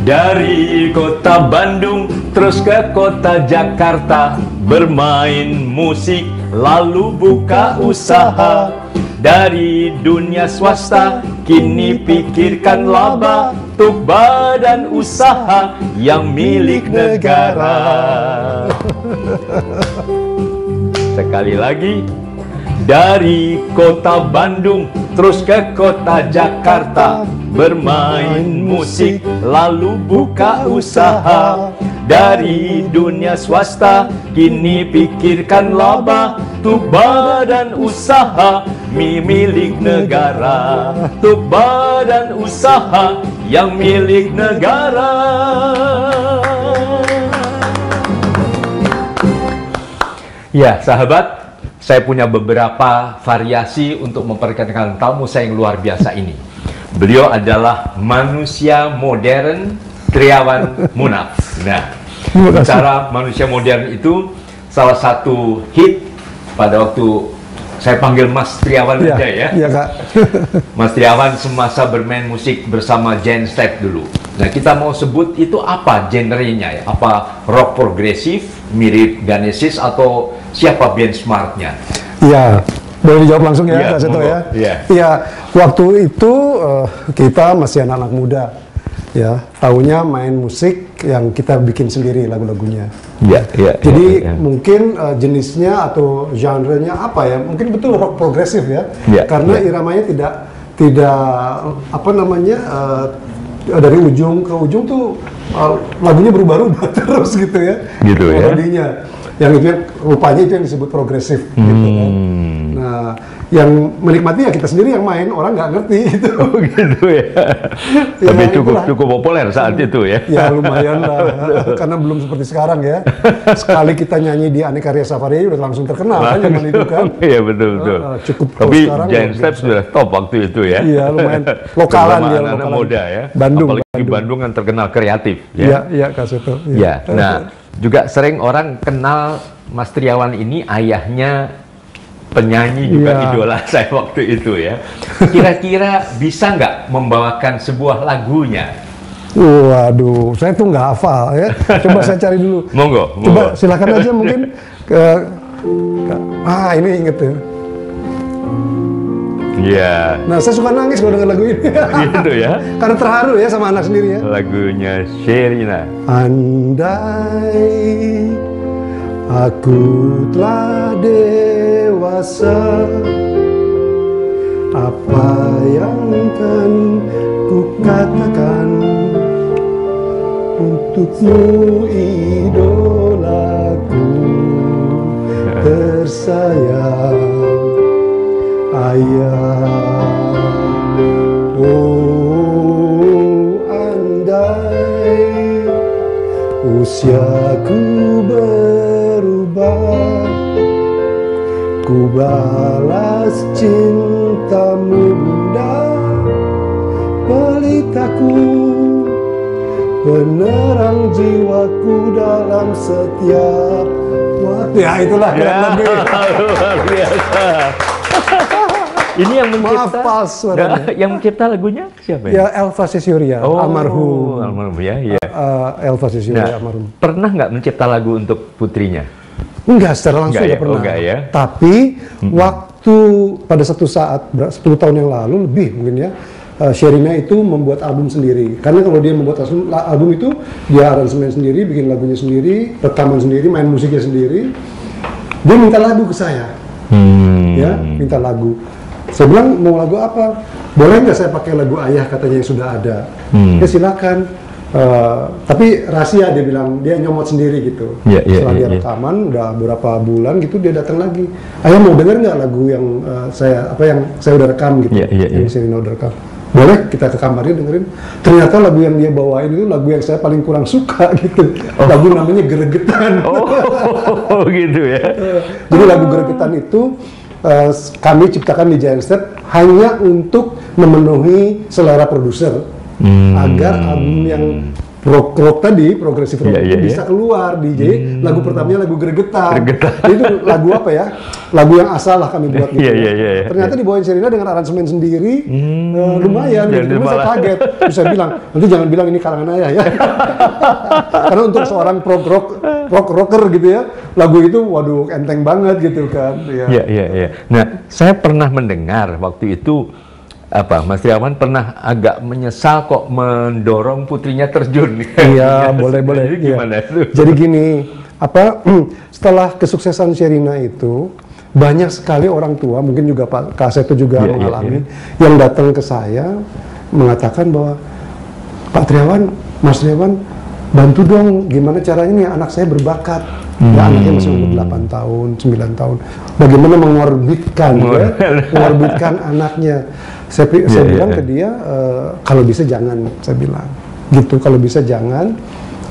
Dari kota Bandung terus ke kota Jakarta, bermain musik lalu buka usaha. Dari dunia swasta kini pikirkan laba, untuk badan usaha yang milik negara. Sekali lagi, dari kota Bandung terus ke kota Jakarta, bermain musik lalu buka usaha. Dari dunia swasta kini pikirkan laba, untuk badan usaha milik negara, untuk badan usaha yang milik negara. Ya sahabat, saya punya beberapa variasi untuk memperkenalkan tamu saya yang luar biasa ini. Beliau adalah manusia modern, Triawan Munaf. Nah, bicara manusia modern itu salah satu hit pada waktu saya panggil Mas Triawan aja ya. Iya Kak. Mas Triawan semasa bermain musik bersama Giant Step dulu. Nah, kita mau sebut itu apa genrenya ya? Apa rock progresif, mirip Genesis, atau siapa benchmarknya? Iya, boleh dijawab langsung ya, Iya, Kak Seto monggo. ya. Iya. Iya, waktu itu kita masih anak-anak muda, ya. Taunya main musik yang kita bikin sendiri lagu-lagunya. Iya, iya. Jadi mungkin jenisnya atau genrenya apa ya? Mungkin betul rock progresif ya. Iya, Karena iya. iramanya tidak apa namanya dari ujung ke ujung tuh lagunya berubah-ubah terus gitu ya. Gitu ya. Melodinya. Yang itu rupanya itu yang disebut progresif gitu kan. Nah, yang menikmati ya kita sendiri yang main, orang nggak ngerti itu. Oh gitu ya. Ya, Tapi itulah. cukup populer saat itu ya. Ya lumayan lah, karena belum seperti sekarang ya. Sekali kita nyanyi di Aneka Ria Safari udah langsung terkenal kan zaman itu kan. Iya betul. Cukup. Tapi sekarang Giant luar Step biasa. sudah top waktu itu ya. Iya lumayan lokalan Terutama dia, anak-anak lokalan. muda ya. Bandung. Apalagi Bandung kan terkenal kreatif Iya, iya Kak Seto. Ya. Nah, juga sering orang kenal Mas Triawan ini ayahnya penyanyi juga Iya. idola saya waktu itu ya. Kira-kira bisa nggak membawakan sebuah lagunya? Waduh, saya tuh nggak hafal ya. Coba saya cari dulu. Monggo. Coba silakan aja mungkin ini inget ya. Iya. Nah, saya suka nangis kalau dengar lagu ini. Gitu ya. Karena terharu ya sama anak sendiri ya. Lagunya Sherina. Andai aku telah dewasa, apa yang kan ku katakan untukmu idolaku tersayang, ayah. Oh andai usiaku berubah, ku balas cintamu bunda, pelitaku, penerang jiwaku dalam setiap waktu. Ya itulah kurang lebih. Luar biasa. Ini yang mencipta, Maaf, pas suaranya. Yang mencipta lagunya siapa Ya Elva Sisyoria, almarhum. Almarhum ya, iya. Elva Sisyoria Nah, almarhum. pernah nggak mencipta lagu untuk putrinya? Enggak secara langsung Enggak ya? nggak pernah. Oh, enggak ya? Tapi waktu pada satu saat 10 tahun yang lalu lebih mungkin ya, Sherina itu membuat album sendiri. Karena kalau dia membuat album itu dia aransemen sendiri, bikin lagunya sendiri, rekaman sendiri, main musiknya sendiri. Dia minta lagu ke saya, ya minta lagu. Saya bilang mau lagu apa? Boleh nggak saya pakai lagu ayah katanya yang sudah ada? Ya silakan. Tapi rahasia dia bilang, dia nyomot sendiri gitu. Setelah dia rekaman udah beberapa bulan gitu dia datang lagi. Ayah mau denger nggak lagu yang saya udah rekam gitu, yang Sherina udah rekam. Boleh kita ke kamarnya dengerin. Ternyata lagu yang dia bawain itu lagu yang saya paling kurang suka gitu. Lagu namanya Geregetan. Oh gitu ya. Jadi lagu Geregetan itu kami ciptakan di Giant Step hanya untuk memenuhi selera produser agar album yang rock tadi, progresif rock Iya, itu iya, bisa keluar di jadi lagu pertamanya lagu Gregetan. Gregetan. Itu lagu apa ya? Lagu yang asal lah kami buat gitu. Iya, iya, iya, Ternyata dibawain Sherina dengan aransemen sendiri, lumayan Jadi gitu. Cuma saya malah- kaget. Terus saya bilang, nanti jangan bilang ini kalangan ayah ya. Karena untuk seorang rocker gitu ya, lagu itu waduh enteng banget gitu kan. Ya. Iya, iya, iya. Nah, saya pernah mendengar waktu itu Mas Triawan pernah agak menyesal kok mendorong putrinya terjun. Iya, boleh. Jadi gimana Iya. itu? Jadi gini, setelah kesuksesan Sherina itu, banyak sekali orang tua, mungkin juga Pak Kaseto juga Iya, mengalami, yang datang ke saya mengatakan bahwa Pak Triawan, Mas Triawan, bantu dong gimana caranya nih anak saya berbakat. Ya, anaknya masih umur 8 tahun, 9 tahun. Bagaimana mengorbitkan anaknya. Saya bilang ke dia, kalau bisa jangan, saya bilang. Gitu, kalau bisa jangan.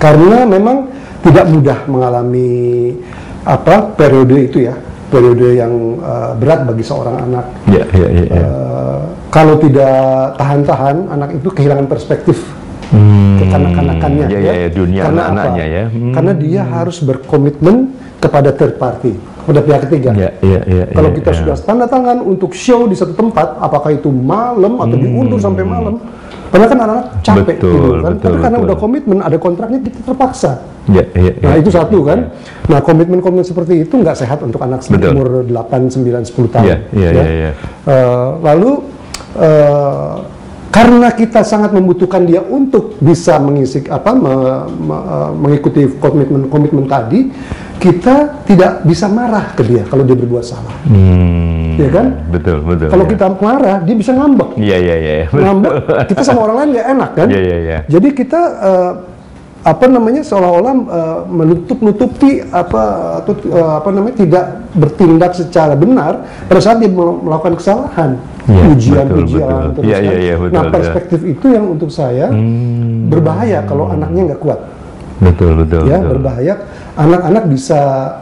Karena memang tidak mudah mengalami periode itu ya. Periode yang berat bagi seorang anak. Iya. Kalau tidak tahan-tahan, anak itu kehilangan perspektif kekanak-kanakannya dunia karena anak-anaknya apa? ya. Karena dia harus berkomitmen kepada third party, kepada pihak ketiga. Kalau kita sudah tanda tangan untuk show di satu tempat, apakah itu malam atau diundur sampai malam, padahal kan anak-anak capek Betul, kan. Tapi karena udah komitmen, ada kontraknya, kita terpaksa. Nah itu satu kan. Nah komitmen-komitmen seperti itu nggak sehat untuk anak umur 8, 9, 10 tahun. Lalu karena kita sangat membutuhkan dia untuk bisa mengikuti komitmen tadi, kita tidak bisa marah ke dia kalau dia berbuat salah. Ya kan? Betul. Kalau kita marah, dia bisa ngambek. Iya. Ngambek, kita sama orang lain nggak enak kan? Iya. Jadi kita seolah-olah menutup-nutupi tidak bertindak secara benar pada saat dia melakukan kesalahan. Pujian terus kan. Nah perspektif itu yang untuk saya berbahaya kalau anaknya nggak kuat. Betul. Berbahaya. Anak-anak bisa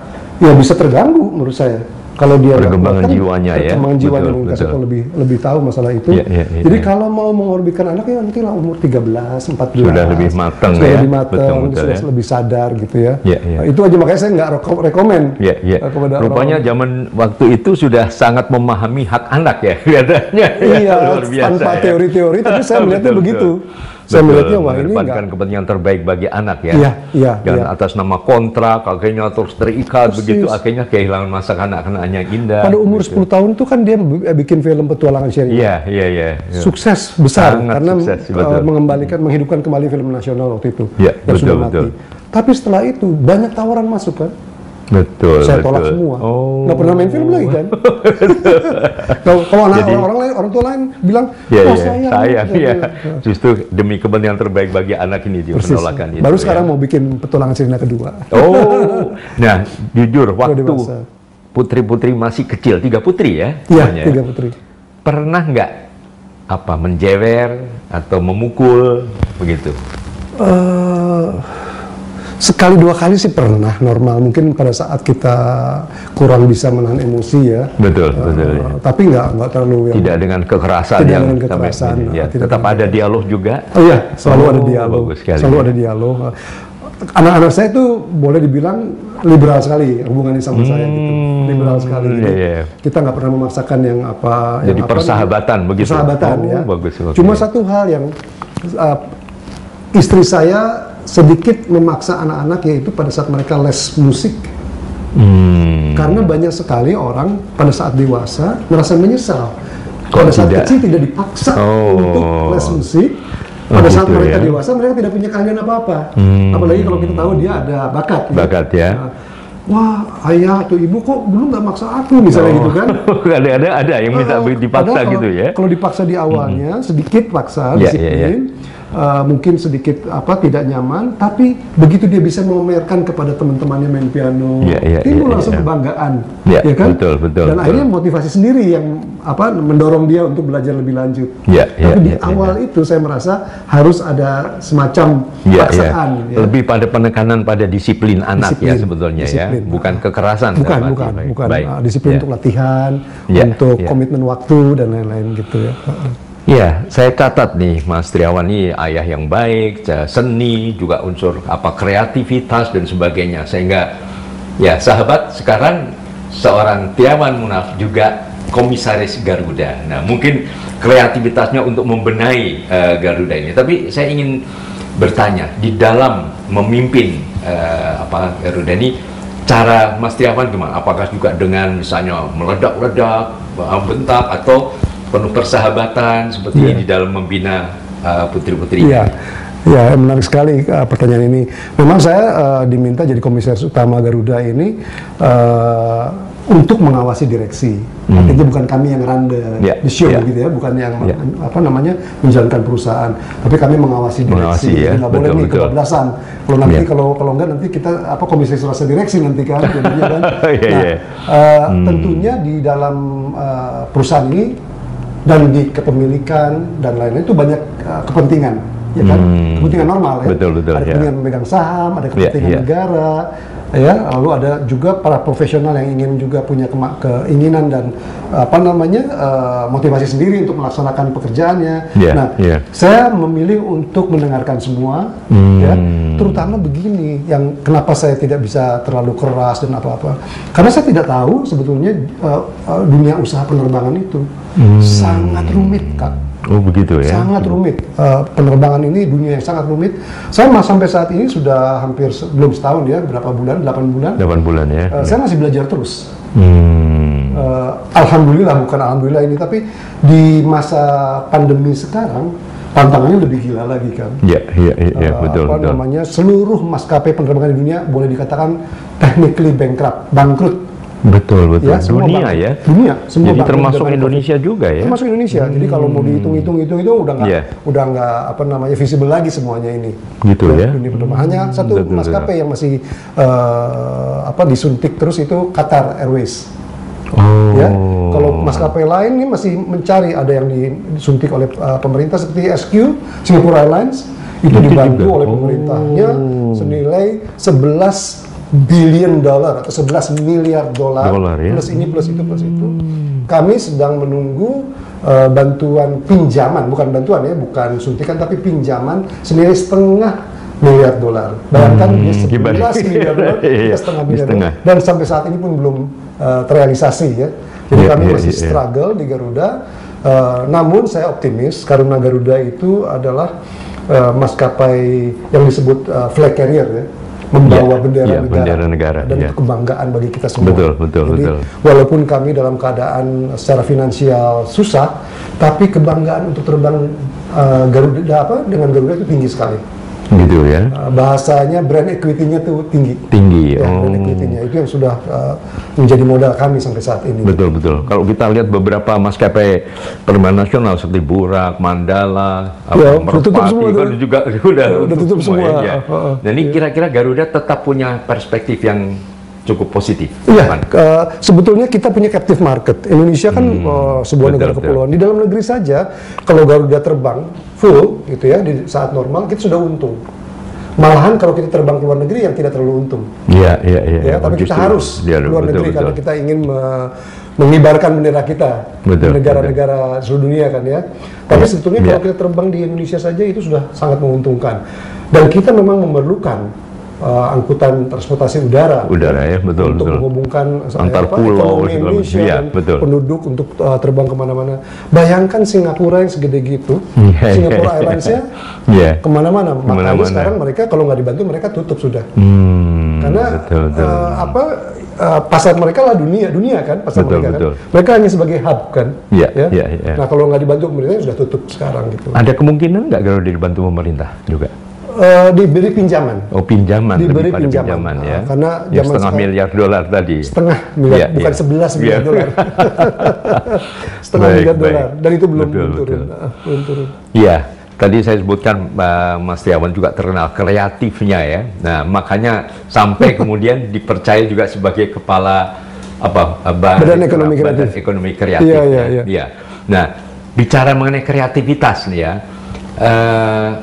terganggu menurut saya. Kalau dia perkembangan jiwanya perkembangan jiwanya mungkin Kaseto lebih tahu masalah itu. Jadi kalau mau mengorbitkan anak ya nanti lah umur 13, 14 sudah lebih matang sudah ya. lebih matang, sudah lebih sadar gitu ya. Nah, itu aja makanya saya nggak rekomen kepada rupanya zaman waktu itu sudah sangat memahami hak anak ya kelihatannya. Iya, tanpa teori-teori tapi saya melihatnya begitu. Saya melihatnya wah ini mengedepankan kepentingan terbaik bagi anak ya. Iya. Atas nama kontrak, akhirnya terus terikat begitu, akhirnya kehilangan masa kanak-kanak yang indah. Pada umur 10 tahun tuh kan dia bikin film petualangan Sherina. Iya. Sukses besar karena menghidupkan kembali film nasional waktu itu yang sudah mati. Tapi setelah itu banyak tawaran masuk kan. Betul. Saya tolak semua. Nggak pernah main film lagi kan. Kalau orang tua lain bilang, sayang. Justru demi kepentingan terbaik bagi anak ini dia penolakan itu. Baru sekarang mau bikin petualangan Sherina kedua. Nah jujur waktu putri-putri masih kecil, 3 putri ya? Iya, 3 putri. Pernah nggak menjewer atau memukul begitu? Sekali 2 kali sih pernah, normal. Mungkin pada saat kita kurang bisa menahan emosi ya. Betul. Tapi nggak terlalu tidak dengan kekerasan tetap ada dialog juga. Iya, selalu ada dialog. Selalu ada dialog. Anak-anak saya itu boleh dibilang liberal sekali hubungannya sama saya gitu. Liberal sekali. Kita nggak pernah memaksakan yang apa. Jadi persahabatan begitu. Persahabatan ya. Bagus. Cuma satu hal yang istri saya sedikit memaksa anak-anak yaitu pada saat mereka les musik. Karena banyak sekali orang pada saat dewasa merasa menyesal. Pada saat kecil tidak dipaksa untuk les musik. Pada saat mereka dewasa mereka tidak punya keahlian apa-apa. Apalagi kalau kita tahu dia ada bakat. Bakat ya. Wah, ayah atau ibu kok dulu nggak maksa aku misalnya gitu kan? ada yang minta dipaksa gitu ya? Kalau dipaksa di awalnya sedikit paksa, disiplin. Mungkin sedikit tidak nyaman, tapi begitu dia bisa memamerkan kepada teman-temannya main piano, timbul langsung kebanggaan, ya kan? Betul. Dan akhirnya motivasi sendiri yang mendorong dia untuk belajar lebih lanjut. Tapi di awal itu saya merasa harus ada semacam paksaan. Lebih pada penekanan pada disiplin anak ya sebetulnya ya, bukan kekerasan. Bukan. Disiplin untuk latihan, untuk komitmen waktu dan lain-lain gitu ya. Ya, saya catat nih, Mas Triawan ini ayah yang baik, seni, juga unsur apa kreativitas dan sebagainya. Sehingga ya sahabat, sekarang seorang Triawan Munaf juga komisaris Garuda. Nah, mungkin kreativitasnya untuk membenahi Garuda ini. Tapi saya ingin bertanya, di dalam memimpin Garuda ini, cara Mas Triawan gimana? Apakah juga dengan misalnya meledak-ledak, bentak, atau penuh persahabatan seperti di dalam membina putri-putri? Iya, ya, menarik sekali pertanyaan ini. Memang saya diminta jadi komisaris utama Garuda ini untuk mengawasi direksi. Artinya bukan kami yang run the show gitu ya, bukan yang menjalankan perusahaan, tapi kami mengawasi direksi. Ya? Nggak boleh nih kebablasan. Kalau nanti kalau enggak nanti kita komisaris rasa direksi nanti kan. Jadinya kan. Tentunya di dalam perusahaan ini dan di kepemilikan dan lain-lain itu banyak kepentingan, ya kan? Kepentingan normal ya. Betul, ada kepentingan memegang saham, ada kepentingan negara, ya. Lalu ada juga para profesional yang ingin juga punya keinginan dan motivasi sendiri untuk melaksanakan pekerjaannya. Saya memilih untuk mendengarkan semua, ya. Terutama begini, yang kenapa saya tidak bisa terlalu keras dan apa-apa, karena saya tidak tahu sebetulnya dunia usaha penerbangan itu sangat rumit, Kak. Oh begitu ya? Sangat rumit. Penerbangan ini dunia yang sangat rumit. Saya sampai saat ini sudah hampir belum setahun ya, berapa bulan? 8 bulan. 8 bulan ya. Saya masih belajar terus. Alhamdulillah, bukan alhamdulillah ini, tapi di masa pandemi sekarang tantangannya lebih gila lagi kan. Betul. Seluruh maskapai penerbangan di dunia boleh dikatakan technically bangkrut. Betul. Ya, Dunia ya. Dunia, semua. Jadi termasuk Indonesia juga ya. Termasuk Indonesia. Jadi kalau mau dihitung itu udah nggak visible lagi semuanya ini. Gitu ya. Dunia penerbangan. Hanya satu maskapai yang masih disuntik terus, itu Qatar Airways. Ya, kalau maskapai lain ini masih mencari, ada yang disuntik oleh pemerintah seperti SQ, Singapore Airlines, itu dibantu oleh pemerintahnya senilai 11 billion dollar atau 11 miliar dolar ya? Plus ini plus itu. Kami sedang menunggu bantuan pinjaman, bukan bantuan ya, bukan suntikan tapi pinjaman senilai setengah miliar dolar. Bayangkan dia 11 miliar dolar, kita setengah miliar dolar. Dan sampai saat ini pun belum terrealisasi ya. Jadi kami masih struggle di Garuda. Namun saya optimis karena Garuda itu adalah maskapai yang disebut flag carrier ya, membawa bendera negara dan itu kebanggaan bagi kita semua. Jadi walaupun kami dalam keadaan secara finansial susah, tapi kebanggaan untuk terbang dengan Garuda itu tinggi sekali. Gitu ya. Bahasanya brand equity-nya tuh tinggi. Ya, brand equity-nya itu yang sudah menjadi modal kami sampai saat ini. Betul. Kalau kita lihat beberapa maskapai penerbangan nasional seperti Burak, Mandala, Merpati, kan juga udah tutup semua. Ya. Dan ini kira-kira Garuda tetap punya perspektif yang cukup positif. Iya, sebetulnya kita punya captive market. Indonesia kan sebuah negara kepulauan. Di dalam negeri saja, kalau Garuda terbang full, gitu ya, di saat normal kita sudah untung. Malahan kalau kita terbang ke luar negeri yang tidak terlalu untung. Iya. Tapi kita harus luar negeri karena kita ingin mengibarkan bendera kita di negara-negara seluruh dunia kan ya. Tapi sebetulnya kalau kita terbang di Indonesia saja itu sudah sangat menguntungkan. Dan kita memang memerlukan angkutan transportasi udara ya, untuk menghubungkan antar pulau Indonesia dan penduduk untuk terbang kemana-mana. Bayangkan Singapura yang segede gitu, Singapore Airlines-nya kemana-mana. Makanya sekarang mereka kalau nggak dibantu mereka tutup sudah. Karena pasar mereka lah dunia kan, pasar mereka kan. Mereka hanya sebagai hub kan. Nah kalau nggak dibantu pemerintah sudah tutup sekarang gitu. Ada kemungkinan nggak kalau dibantu pemerintah juga? Diberi pinjaman. Diberi pinjaman ya. Karena setengah miliar dolar tadi. Setengah miliar, bukan 11 miliar dolar. Setengah miliar dolar. Dan itu belum turun. Iya. Tadi saya sebutkan Mas Triawan juga terkenal kreatifnya ya. Nah makanya sampai kemudian dipercaya juga sebagai kepala Badan Ekonomi Kreatif. Iya. Nah bicara mengenai kreativitas nih ya.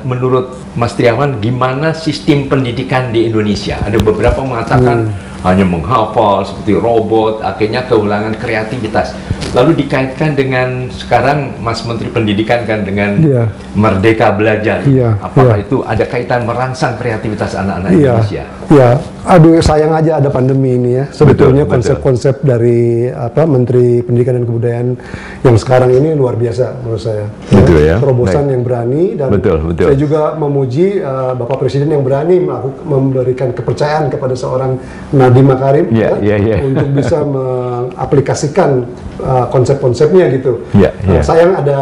Menurut Mas Triawan, gimana sistem pendidikan di Indonesia? Ada beberapa mengatakan hanya menghafal seperti robot, akhirnya kehilangan kreativitas. Lalu dikaitkan dengan sekarang Mas Menteri Pendidikan kan dengan Iya. Merdeka Belajar. Iya, Apakah iya. itu ada kaitan merangsang kreativitas anak-anak Iya, Indonesia? iya. Aduh, sayang aja ada pandemi ini ya. Sebetulnya Betul, konsep-konsep dari Menteri Pendidikan dan Kebudayaan yang sekarang ini luar biasa menurut saya. Betul ya. Terobosan Baik. yang berani dan Betul. saya juga memuji Bapak Presiden yang berani memberikan kepercayaan kepada seorang Nadiem Makarim Iya, iya. untuk bisa mengaplikasikan konsep-konsepnya gitu. Iya, iya. Sayang ada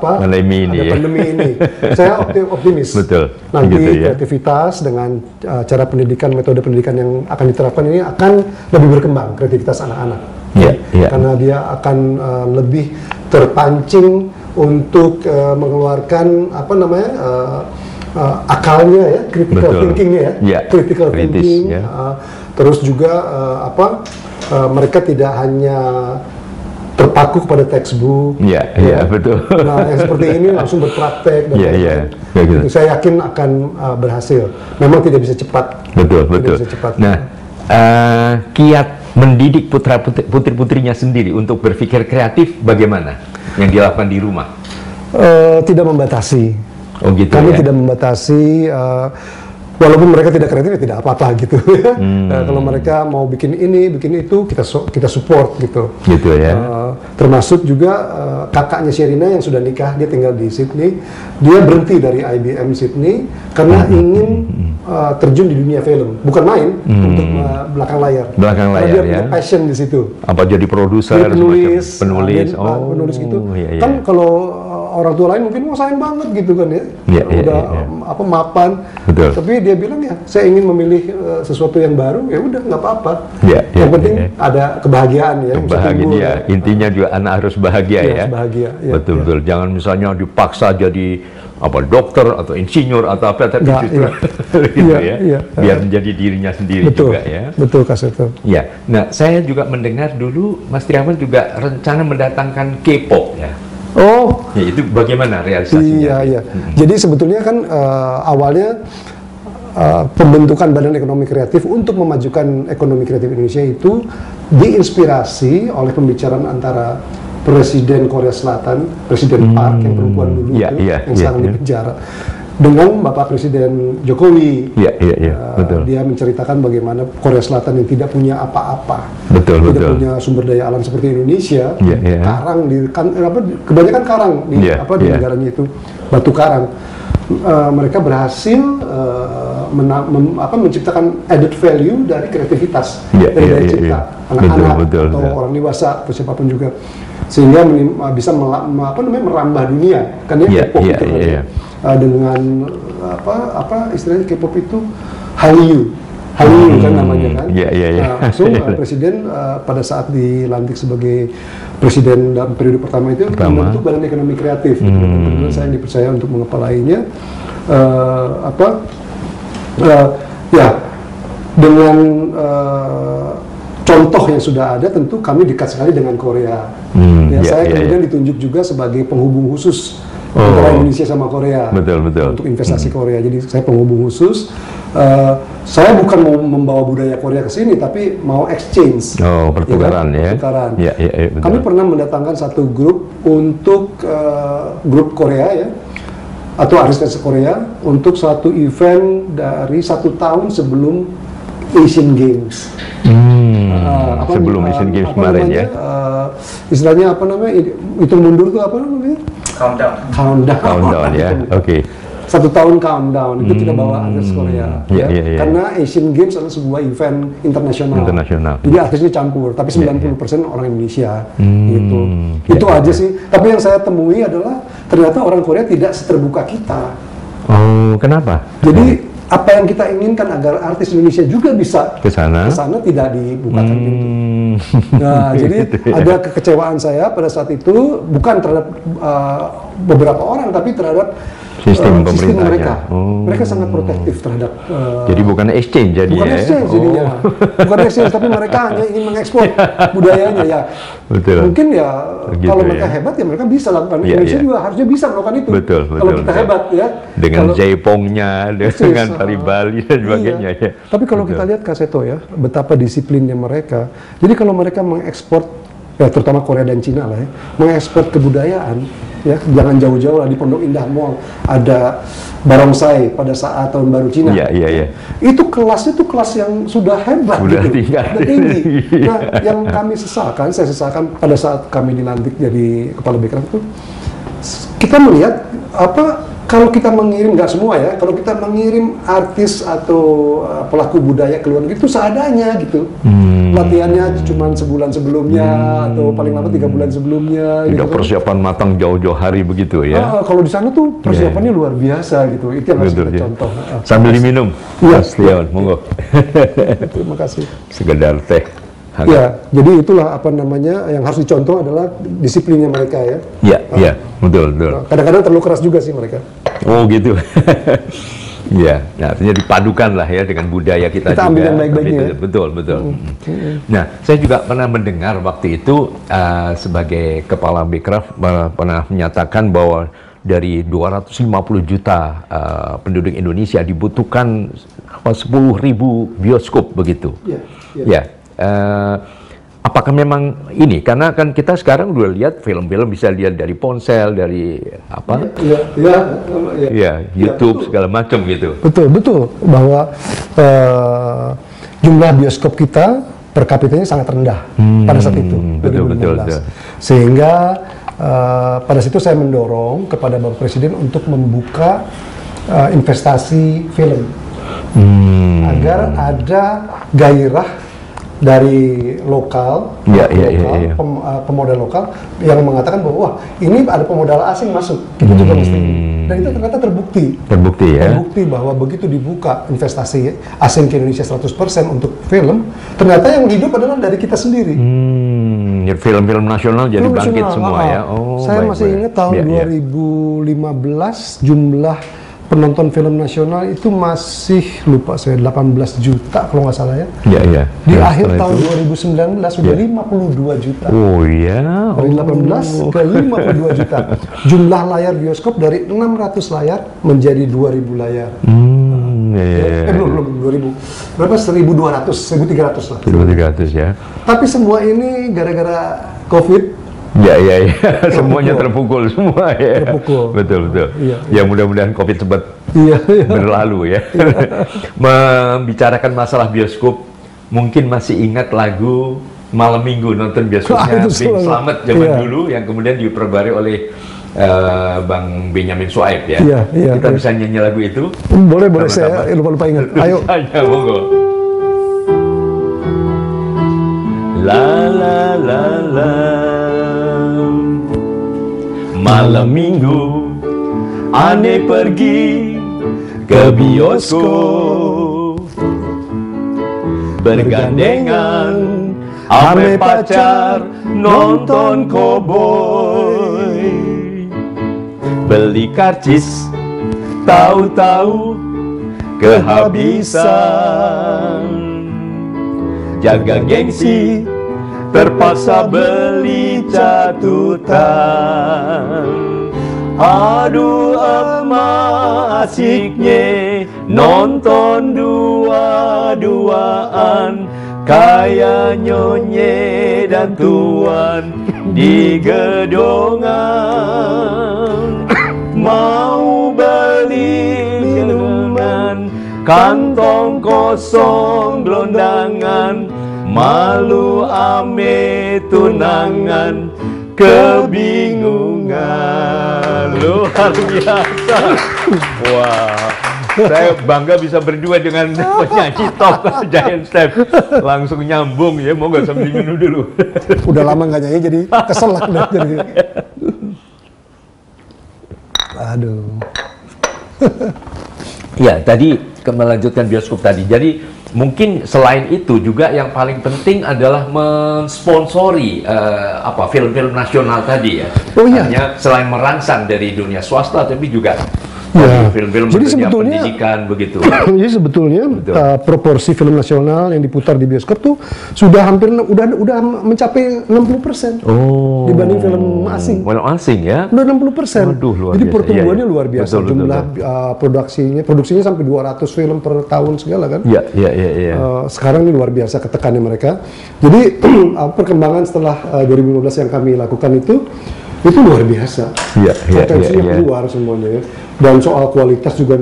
Pandemi ini, ada ya. pandemi ini. Saya optimis. Betul. Nanti Gitu ya. kreativitas dengan cara pendidikan, metode pendidikan yang akan diterapkan ini akan lebih berkembang kreativitas anak-anak. Iya, iya. Karena dia akan lebih terpancing untuk mengeluarkan akalnya ya, critical Betul. thinkingnya ya, Iya, critical kritis, thinking. ya. Terus juga mereka tidak hanya terpaku pada textbook. Iya, iya, betul. Nah, yang seperti ini langsung berpraktek dan Iya, iya. Kayak gitu. Saya yakin akan berhasil. Memang tidak bisa cepat. Betul, Tidak betul. bisa cepat. Nah, kiat mendidik putri-putrinya sendiri untuk berpikir kreatif bagaimana yang dilakukan di rumah? Tidak membatasi. Oh gitu Kami ya? tidak membatasi. Walaupun mereka tidak kreatif ya tidak apa-apa gitu. Kalau mereka mau bikin ini, bikin itu, kita support gitu. Gitu ya? Termasuk juga kakaknya Sherina yang sudah nikah, dia tinggal di Sydney. Dia berhenti dari IBM Sydney karena ingin terjun di dunia film, bukan main untuk belakang layar. Belakang Karena layar, dia ya. punya passion di situ. Apa jadi produser, Dia penulis, semacam penulis? penulis gitu. Iya, iya. Kan kalau orang tua lain mungkin wah sayang banget gitu kan ya. Iya, iya, Udah iya. mapan. Betul. Tapi dia bilang ya, saya ingin memilih sesuatu yang baru, ya udah nggak apa-apa. Iya, iya, Yang penting iya. ada kebahagiaan ya. yang bisa Bahagia timbul, dia. ya. Intinya juga anak harus bahagia Iya, ya. harus bahagia, iya, Betul, iya. betul. Jangan misalnya dipaksa jadi dokter atau insinyur atau apa, tapi Nggak, justru iya. gitu Iya, ya. iya. Biar menjadi dirinya sendiri Betul, juga ya. betul Kak Seto. Ya, nah saya juga mendengar dulu Mas Triawan juga rencana mendatangkan K-pop ya. Oh, Ya itu bagaimana realisasinya? iya, iya. Jadi sebetulnya kan awalnya pembentukan Badan Ekonomi Kreatif untuk memajukan ekonomi kreatif Indonesia itu diinspirasi oleh pembicaraan antara Presiden Korea Selatan, Presiden Park yang perempuan dulu Iya, itu, iya, yang iya, sekarang iya. di penjara, dengan Bapak Presiden Jokowi. Iya, iya, iya, betul. Dia menceritakan bagaimana Korea Selatan yang tidak punya apa-apa, Betul, tidak betul. punya sumber daya alam seperti Indonesia, Iya, iya. karang kebanyakan karang di Iya, di iya. negaranya itu, batu karang. Mereka berhasil menciptakan added value dari kreativitas, Iya, dari iya, daya iya, cipta iya. anak-anak Betul, atau betul. orang dewasa atau siapapun juga, sehingga bisa merambah dunia kan ya, Iya, K-pop iya, itu kan iya, ya. iya. Dengan apa istilahnya K-pop itu Hallyu kan namanya kan. Iya, iya, iya. Nah, langsung Presiden pada saat dilantik sebagai Presiden dalam periode pertama itu membentuk Badan Ekonomi Kreatif. Dan kemudian saya dipercaya untuk mengepalainya. Dengan contoh yang sudah ada, tentu kami dekat sekali dengan Korea. Iya, Saya iya, kemudian ditunjuk juga sebagai penghubung khusus antara Indonesia sama Korea. Betul, betul. Untuk investasi Korea. Jadi saya penghubung khusus. Saya bukan mau membawa budaya Korea ke sini, tapi mau exchange. Oh, pertukaran ya. Pertukaran. Iya, iya, iya, betul. Kami pernah mendatangkan satu grup untuk grup Korea ya, atau artis Korea untuk satu event dari 1 tahun sebelum Asian Games. Sebelum Asian Games kemarin ya. Istilahnya apa namanya? Hitung mundur tuh apa namanya? Countdown. Countdown ya. Oke. 1 tahun countdown itu kita bawa artis Korea. Iya, iya, iya. Karena Asian Games adalah sebuah event internasional. Internasional. Jadi artisnya campur, tapi 90% orang Indonesia gitu. Iya, Itu aja sih. Tapi yang saya temui adalah ternyata orang Korea tidak seterbuka kita. Oh, kenapa? Jadi apa yang kita inginkan agar artis Indonesia juga bisa Ke sana? tidak dibukakan pintu. Nah, jadi Gitu ya. ada kekecewaan saya pada saat itu, bukan terhadap beberapa orang, tapi terhadap Sistem sistem pemerintahnya. mereka. Oh. Mereka sangat protektif terhadap Jadi bukan exchange jadi bukan ya. exchange jadinya. Bukan exchange, tapi mereka hanya ingin mengekspor budayanya ya. Betul. Mungkin ya Gitu kalau ya. mereka hebat ya mereka bisa lakukan. Iya, Indonesia iya. juga harusnya bisa melakukan itu. Betul, Kalau betul, kita betul. hebat ya. Dengan Kalau- jaipongnya, dengan tari Bali dan sebagainya Iya. ya. Tapi kalau Betul. kita lihat Kak Seto ya, betapa disiplinnya mereka. Jadi kalau mereka mengekspor ya terutama Korea dan Cina lah ya, mengekspor kebudayaan, ya jangan jauh-jauh lah, di Pondok Indah Mall ada barongsai pada saat tahun baru Cina. Itu kelasnya tuh kelas yang sudah hebat, sudah gitu, sudah tinggi. Nah, yang saya sesalkan pada saat kami dilantik jadi kepala Bekraf itu, kita melihat kalau kita mengirim, nggak semua ya, kalau kita mengirim artis atau pelaku budaya ke luar negeri itu seadanya gitu. Latihannya cuma sebulan sebelumnya atau paling lama 3 bulan sebelumnya. Tidak gitu, persiapan matang jauh-jauh hari begitu ya. Kalau di sana tuh persiapannya luar biasa gitu. Itu yang harus kita contoh. Sambil diminum, Mas Leon, monggo. Terima kasih. Sekedar teh. Ya, jadi itulah yang harus dicontoh adalah disiplinnya mereka ya. Iya, betul. Kadang-kadang terlalu keras juga sih mereka. Oh gitu. Ya, nah, artinya dipadukan lah ya dengan budaya kita juga. Ambil yang baik-baiknya. Betul. Nah, saya juga pernah mendengar waktu itu sebagai kepala Bekraf pernah menyatakan bahwa dari 250 juta penduduk Indonesia dibutuhkan 10.000 bioskop begitu. Ya. Apakah memang ini, karena kan kita sekarang udah lihat film-film bisa lihat dari ponsel, dari YouTube segala macam gitu. Betul bahwa jumlah bioskop kita per kapitanya sangat rendah pada saat itu. Betul. Sehingga pada situ saya mendorong kepada Bapak Presiden untuk membuka investasi film agar ada gairah dari lokal, pemodal lokal yang mengatakan bahwa wah ini ada pemodal asing masuk, kita juga mesti. Dan itu ternyata terbukti bahwa begitu dibuka investasi asing ke Indonesia 100% untuk film, ternyata yang hidup adalah dari kita sendiri. Film-film nasional jadi bangkit semua ya. Saya masih ingat tahun 2015 jumlah penonton film nasional itu masih lupa saya 18 juta kalau nggak salah ya. Di akhir tahun 2019 sudah 52 juta. Oh iya. Dari 18 ke 52 juta. Jumlah layar bioskop dari 600 layar menjadi 2000 layar. Belum 2000. Berapa? 1200, 1300 lah. 1300 ya. Tapi semua ini gara-gara Covid. Semuanya terpukul semua ya. Betul. Ya mudah-mudahan Covid cepat berlalu ya. Membicarakan masalah bioskop, mungkin masih ingat lagu Malam Minggu nonton bioskopnya Bing Slamet zaman dulu yang kemudian diperbarui oleh Bang Benyamin Suaib ya. Kita bisa nyanyi lagu itu? Boleh saya lupa ingat. Ayo. Monggo. La Malam Minggu ane pergi ke bioskop bergandengan ame pacar nonton koboi, beli karcis tahu-tahu kehabisan, jaga gengsi terpaksa beli catatan. Aduh emak asiknya nonton dua-duaan, kayak nyonye dan tuan di gedongan. Mau beli minuman kantong kosong gelondangan, malu ame tunangan kebingungan. Luar biasa. Wah, saya bangga bisa berdua dengan penyanyi top Giant Step. Langsung nyambung ya, mau nggak sambil minum dulu. Udah lama nggak nyanyi jadi kesel lah jadi. Aduh. Ya, tadi melanjutkan bioskop tadi. Jadi mungkin selain itu juga yang paling penting adalah mensponsori film-film nasional tadi ya. Oh iya. Artinya selain merangsang dari dunia swasta tapi juga Ya. Film-film Jadi bentuknya sebetulnya pendidikan begitu. Jadi sebetulnya Betul. proporsi film nasional yang diputar di bioskop tuh sudah hampir udah mencapai 60% dibanding film asing. Film asing ya. Udah 60%. Waduh, luar Jadi biasa. pertumbuhannya Iya, iya. luar biasa. Betul, Jumlah produksinya sampai 200 film per tahun segala kan. Iya, iya, iya, iya. Sekarang ini luar biasa ketekannya mereka. Jadi perkembangan setelah 2015 yang kami lakukan itu luar biasa. Iya, iya, Potensinya iya, iya. keluar semuanya ya. Dan soal kualitas juga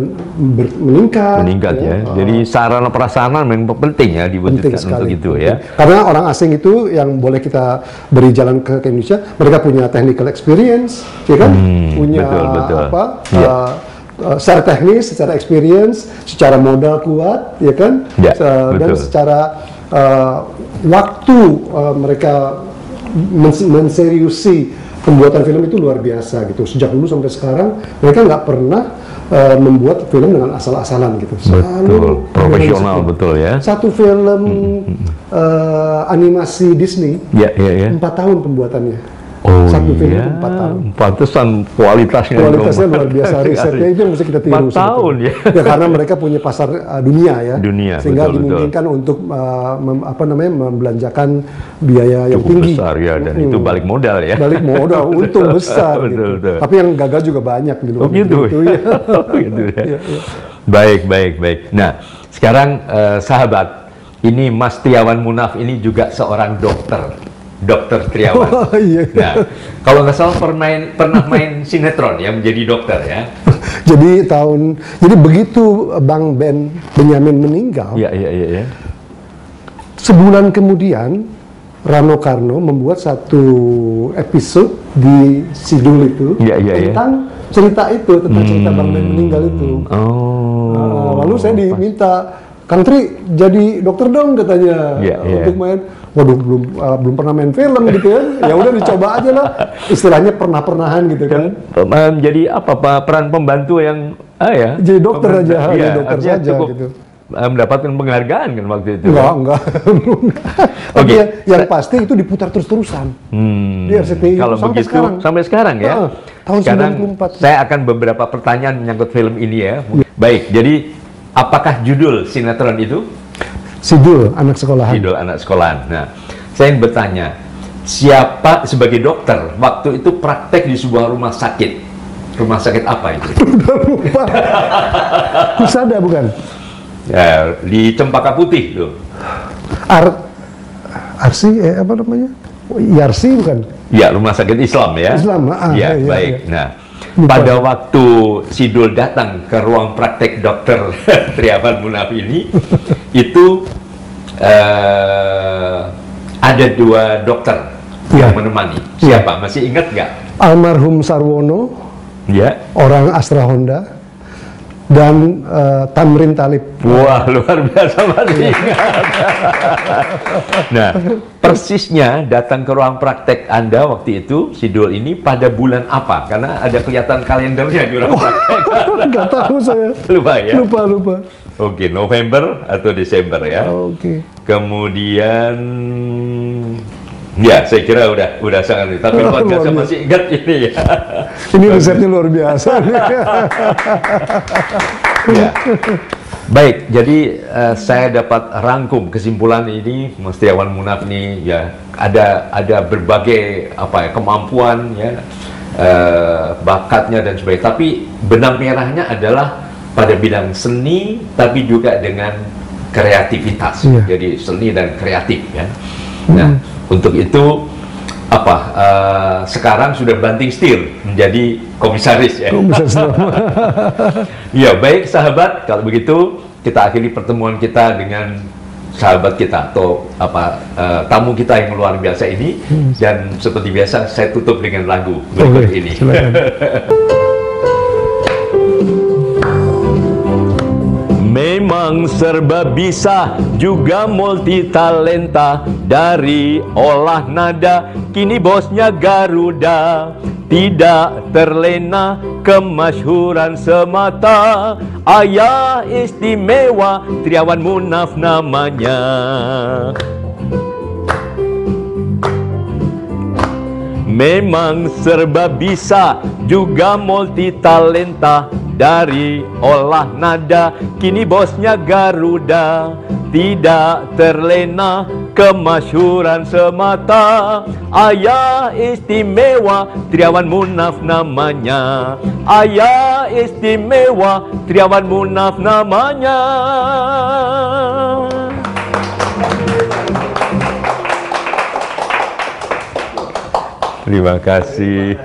meningkat. Meningkat ya. Jadi sarana prasarana memang penting ya diwujudkan Penting sekali. untuk itu ya. Karena orang asing itu yang boleh kita beri jalan ke Indonesia, mereka punya technical experience, ya kan? Punya betul. apa? Iya. Secara teknis, secara experience, secara modal kuat, ya kan? Ya, Dan betul. secara waktu mereka menseriusi pembuatan film itu luar biasa gitu. Sejak dulu sampai sekarang mereka nggak pernah membuat film dengan asal-asalan gitu. Betul, profesional betul ya. Satu film animasi Disney, Iya, iya, iya. 4 tahun pembuatannya. Oh Satu film iya, 4 tahun. pantesan kualitasnya Luar biasa, risetnya itu yang mesti kita tiru. 4 tahun ya. Ya karena mereka punya pasar dunia ya. Dunia, sehingga betul, dimungkinkan untuk membelanjakan biaya yang Cukup tinggi. besar ya, dan itu balik modal ya. Balik modal, untung besar Betul, gitu. betul. Tapi yang gagal juga banyak di luar Oh gitu, negeri itu, ya. gitu ya. Iya, iya. Baik, baik, baik. Nah, sekarang sahabat, ini Mas Triawan Munaf ini juga seorang dokter Triawan. Oh, iya. Nah, kalau nggak salah pernah main sinetron ya, menjadi dokter ya. Jadi begitu Bang Benyamin meninggal, Iya, iya, iya, iya. sebulan kemudian Rano Karno membuat satu episode di Sidul itu Iya, iya, iya. tentang cerita itu, tentang cerita Bang Ben meninggal itu. Oh. Lalu saya diminta, Kang Tri jadi dokter dong katanya, Iya, iya. untuk main. Waduh, belum pernah main film gitu kan. Ya udah dicoba aja lah. Istilahnya pernah-pernahan gitu kan. Jadi apa Pak, peran pembantu yang ya? Jadi dokter aja, Iya, hanya dokter artinya saja cukup, gitu. mendapatkan penghargaan kan waktu itu. Enggak. Tapi Oke. yang pasti itu diputar terus-terusan. Di RCTI Kalau sampai begitu sekarang. sampai sekarang ya. Tahun Sekarang 94. saya akan beberapa pertanyaan menyangkut film ini ya. Baik, jadi apakah judul sinetron itu? Sidul, anak sekolahan. Judul anak sekolahan. Nah, saya ingin bertanya, siapa sebagai dokter waktu itu praktek di sebuah rumah sakit? Rumah sakit apa itu? Udah lupa. Husada bukan? Ya, di Cempaka Putih tuh. Arsi, apa namanya? Yarsi bukan? Ya, rumah sakit Islam ya. Islam, Ya, iya, baik. iya. Nah, Lupa. pada waktu Sidul datang ke ruang praktek dokter Triawan Munaf ini, itu ada 2 dokter yang menemani. Siapa? Masih ingat nggak? Almarhum Sarwono, Ya. orang Astra Honda, dan Tamrin Talib. Wah, luar biasa masih ingat. Nah, persisnya datang ke ruang praktek Anda waktu itu, Sidul ini pada bulan apa? Karena ada kelihatan kalendernya di ruang praktek. Nggak tahu saya. Lupa ya? Lupa. Oke, November atau Desember ya. Oke. Kemudian ya, saya kira udah sangat, tapi luar biasa Luar biasa. masih ingat ini ya. Ini risetnya luar biasa. Ya. Baik, jadi saya dapat rangkum kesimpulan ini, Mas Triawan Munaf ini ya ada berbagai kemampuan ya, bakatnya dan sebagainya. Tapi benang merahnya adalah pada bidang seni, tapi juga dengan kreativitas. Iya. Jadi seni dan kreatif ya. Nah, untuk itu sekarang sudah banting setir menjadi komisaris ya. Ya, baik sahabat, kalau begitu kita akhiri pertemuan kita dengan sahabat kita atau tamu kita yang luar biasa ini, dan seperti biasa saya tutup dengan lagu berikut ini. Silakan. Memang serba bisa, juga multi talenta. Dari olah nada, kini bosnya Garuda. Tidak terlena kemasyhuran semata. Ayah istimewa, Triawan Munaf namanya. Memang serba bisa, juga multi talenta. dari olah nada, kini bosnya Garuda. Tidak terlena kemasyhuran semata, ayah istimewa Triawan Munaf namanya. Ayah istimewa Triawan Munaf namanya. Terima kasih.